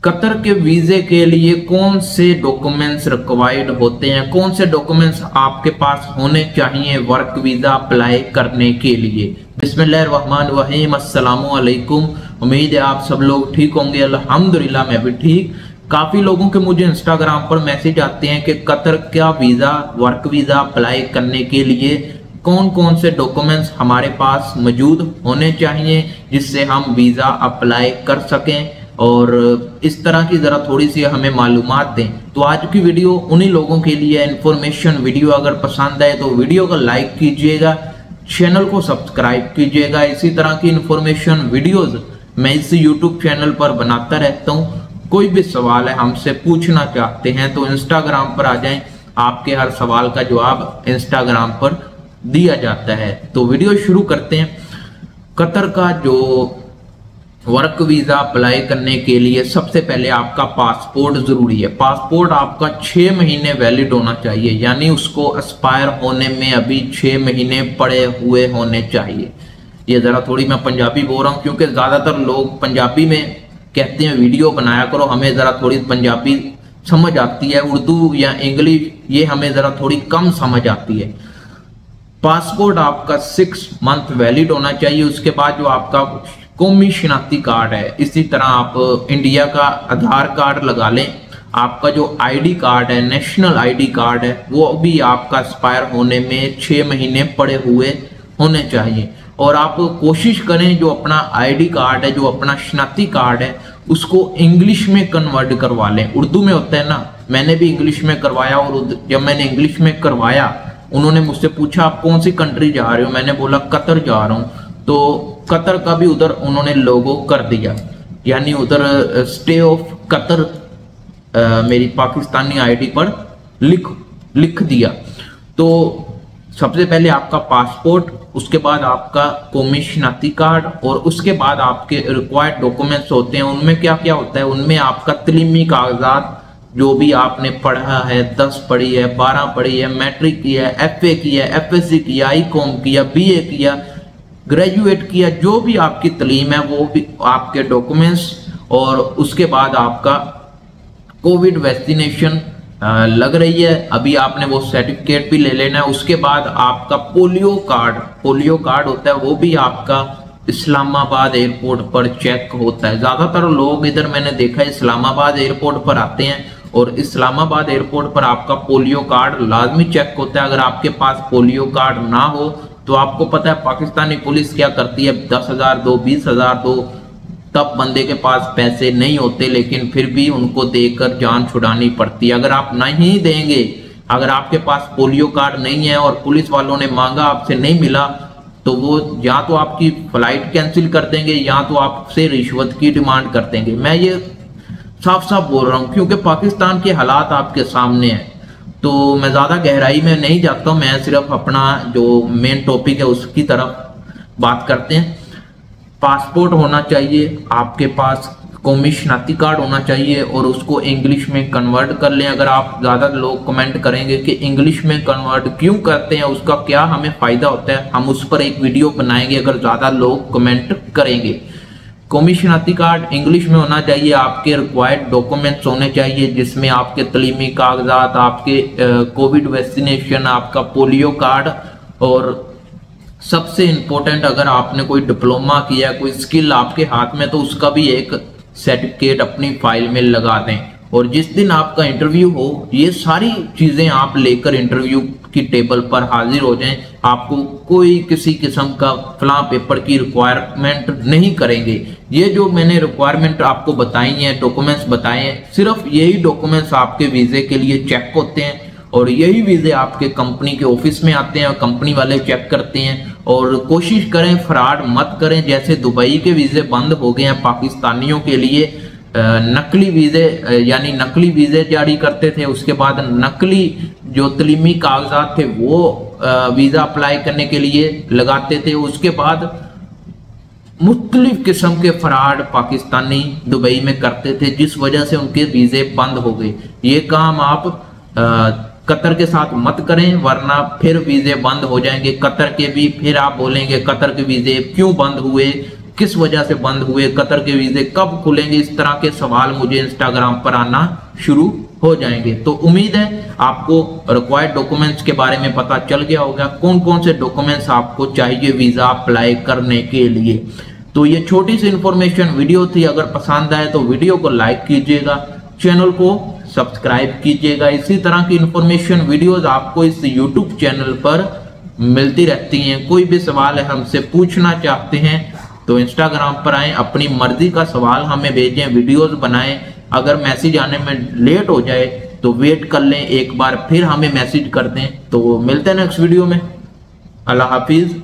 Qatar के वीजे के लिए कौन से डॉक्यूमेंट्स रिक्वायर्ड होते हैं, कौन से डॉक्यूमेंट्स आपके पास होने चाहिए वर्क वीजा अप्लाई करने के लिए। बिस्मिल्लाहिर्रहमानिर्रहीम, अस्सलामु अलैकुम। उम्मीद है आप सब लोग ठीक होंगे। अल्हम्दुलिल्लाह मैं भी ठीक। काफी लोगों के मुझे इंस्टाग्राम पर मैसेज आते हैं कि कतर का वीजा वर्क वीजा अप्लाई करने के लिए कौन कौन से डॉक्यूमेंट्स हमारे पास मौजूद होने चाहिए जिससे हम वीजा अप्लाई कर सकें, और इस तरह की जरा थोड़ी सी हमें मालूमात दें। तो आज की वीडियो उन्हीं लोगों के लिए इंफॉर्मेशन वीडियो। अगर पसंद आए तो वीडियो को लाइक कीजिएगा, चैनल को सब्सक्राइब कीजिएगा। इसी तरह की इंफॉर्मेशन वीडियोस मैं इस यूट्यूब चैनल पर बनाता रहता हूँ। कोई भी सवाल है हमसे पूछना चाहते हैं तो इंस्टाग्राम पर आ जाएं, आपके हर सवाल का जवाब इंस्टाग्राम पर दिया जाता है। तो वीडियो शुरू करते हैं। कतर का जो वर्क वीजा अप्लाई करने के लिए सबसे पहले आपका पासपोर्ट जरूरी है। पासपोर्ट आपका 6 महीने वैलिड होना चाहिए, यानी उसको एक्सपायर होने में अभी 6 महीने पड़े हुए होने चाहिए। ये जरा थोड़ी मैं पंजाबी बोल रहा हूँ क्योंकि ज्यादातर लोग पंजाबी में कहते हैं वीडियो बनाया करो, हमें जरा थोड़ी पंजाबी समझ आती है, उर्दू या इंग्लिश ये हमें जरा थोड़ी कम समझ आती है। पासपोर्ट आपका 6 मंथ वैलिड होना चाहिए। उसके बाद जो आपका कौमी शनाख्ती कार्ड है, इसी तरह आप इंडिया का आधार कार्ड लगा लें। आपका जो आईडी कार्ड है, नेशनल आईडी कार्ड है, वो भी आपका एक्सपायर होने में 6 महीने पड़े हुए होने चाहिए। और आप कोशिश करें जो अपना आईडी कार्ड है, जो अपना शनाख्ती कार्ड है, उसको इंग्लिश में कन्वर्ट करवा लें। उर्दू में होता है ना, मैंने भी इंग्लिश में करवाया, और जब मैंने इंग्लिश में करवाया उन्होंने मुझसे पूछा आप कौन सी कंट्री जा रहे हो, मैंने बोला कतर जा रहा हूँ। तो कतर का भी उधर उन्होंने लोगो कर दिया, यानी उधर स्टे ऑफ कतर मेरी पाकिस्तानी आईडी पर लिख दिया। तो सबसे पहले आपका पासपोर्ट, उसके बाद आपका कौमी शनाख्ती कार्ड, और उसके बाद आपके रिक्वायर्ड डॉक्यूमेंट्स होते हैं। उनमें क्या क्या होता है, उनमें आपका तलीमी कागजात जो भी आपने पढ़ा है, 10 पढ़ी है, 12 पढ़ी है, मैट्रिक किया है, FA किया है, FSC किया, ICOM किया, BA किया, ग्रेजुएट किया, जो भी आपकी तलीम है वो भी आपके डॉक्यूमेंट्स। और उसके बाद आपका कोविड वैक्सीनेशन लग रही है अभी, आपने वो सर्टिफिकेट भी ले लेना है। उसके बाद आपका पोलियो कार्ड होता है, वो भी आपका इस्लामाबाद एयरपोर्ट पर चेक होता है। ज्यादातर लोग इधर मैंने देखा है इस्लामाबाद एयरपोर्ट पर आते हैं, और इस्लामाबाद एयरपोर्ट पर आपका पोलियो कार्ड लाजमी चेक होता है। अगर आपके पास पोलियो कार्ड ना हो तो आपको पता है पाकिस्तानी पुलिस क्या करती है, 10,000 दो, 20,000 दो, तब बंदे के पास पैसे नहीं होते, लेकिन फिर भी उनको देकर जान छुड़ानी पड़ती है। अगर आप नहीं देंगे, अगर आपके पास पोलियो कार्ड नहीं है और पुलिस वालों ने मांगा आपसे नहीं मिला, तो वो या तो आपकी फ्लाइट कैंसिल कर देंगे या तो आपसे रिश्वत की डिमांड कर देंगे। मैं ये साफ साफ बोल रहा हूँ क्योंकि पाकिस्तान के हालात आपके सामने हैं। तो मैं ज्यादा गहराई में नहीं जाता हूँ, मैं सिर्फ अपना जो मेन टॉपिक है उसकी तरफ बात करते हैं। पासपोर्ट होना चाहिए आपके पास, कौमी शनाख्ती कार्ड होना चाहिए, और उसको इंग्लिश में कन्वर्ट कर लें। अगर आप ज्यादा लोग कमेंट करेंगे कि इंग्लिश में कन्वर्ट क्यों करते हैं, उसका क्या हमें फायदा होता है, हम उस पर एक वीडियो बनाएंगे अगर ज्यादा लोग कमेंट करेंगे। कौमी शनाख्ती कार्ड इंग्लिश में होना चाहिए। आपके रिक्वायर्ड डॉक्यूमेंट्स होने चाहिए जिसमें आपके तलीमी कागजात, आपके कोविड वैक्सीनेशन, आपका पोलियो कार्ड, और सबसे इंपॉर्टेंट अगर आपने कोई डिप्लोमा किया, कोई स्किल आपके हाथ में, तो उसका भी एक सर्टिफिकेट अपनी फाइल में लगा दें। और जिस दिन आपका इंटरव्यू हो, ये सारी चीजें आप लेकर इंटरव्यू की टेबल पर हाजिर हो जाएं। आपको कोई किसी किस्म का फलां पेपर की रिक्वायरमेंट नहीं करेंगे। ये जो मैंने रिक्वायरमेंट आपको बताई है, डॉक्यूमेंट्स बताए हैं, सिर्फ यही डॉक्यूमेंट्स आपके वीजे के लिए चेक होते हैं, और यही वीजे आपके कंपनी के ऑफिस में आते हैं और कंपनी वाले चेक करते हैं। और कोशिश करें फ्रॉड मत करें। जैसे दुबई के वीजे बंद हो गए हैं पाकिस्तानियों के लिए, नकली वीजे यानी नकली वीजे जारी करते थे, उसके बाद नकली जो तलीमी कागजात थे वो वीजा अप्लाई करने के लिए लगाते थे। उसके बाद मुख्तलिफ किस्म के फ्रॉड पाकिस्तानी दुबई में करते थे, जिस वजह से उनके वीजे बंद हो गए। ये काम आप कतर के साथ मत करें, वरना फिर वीजे बंद हो जाएंगे कतर के भी। फिर आप बोलेंगे कतर के वीजे क्यों बंद हुए, किस वजह से बंद हुए, कतर के वीजे कब खुलेंगे, इस तरह के सवाल मुझे इंस्टाग्राम पर आना शुरू हो जाएंगे। तो उम्मीद है आपको रिक्वायर्ड डॉक्यूमेंट्स के बारे में पता चल गया होगा, कौन कौन से डॉक्यूमेंट्स आपको चाहिए वीजा अप्लाई करने के लिए। तो ये छोटी सी इंफॉर्मेशन वीडियो थी, अगर पसंद आए तो वीडियो को लाइक कीजिएगा, चैनल को सब्सक्राइब कीजिएगा। इसी तरह की इंफॉर्मेशन वीडियोस आपको इस यूट्यूब चैनल पर मिलती रहती हैं। कोई भी सवाल है हमसे पूछना चाहते हैं तो इंस्टाग्राम पर आए, अपनी मर्जी का सवाल हमें भेजें, वीडियोस बनाएं। अगर मैसेज आने में लेट हो जाए तो वेट कर लें, एक बार फिर हमें मैसेज कर दें। तो मिलते हैं नेक्स्ट वीडियो में। अल्लाह हाफिज।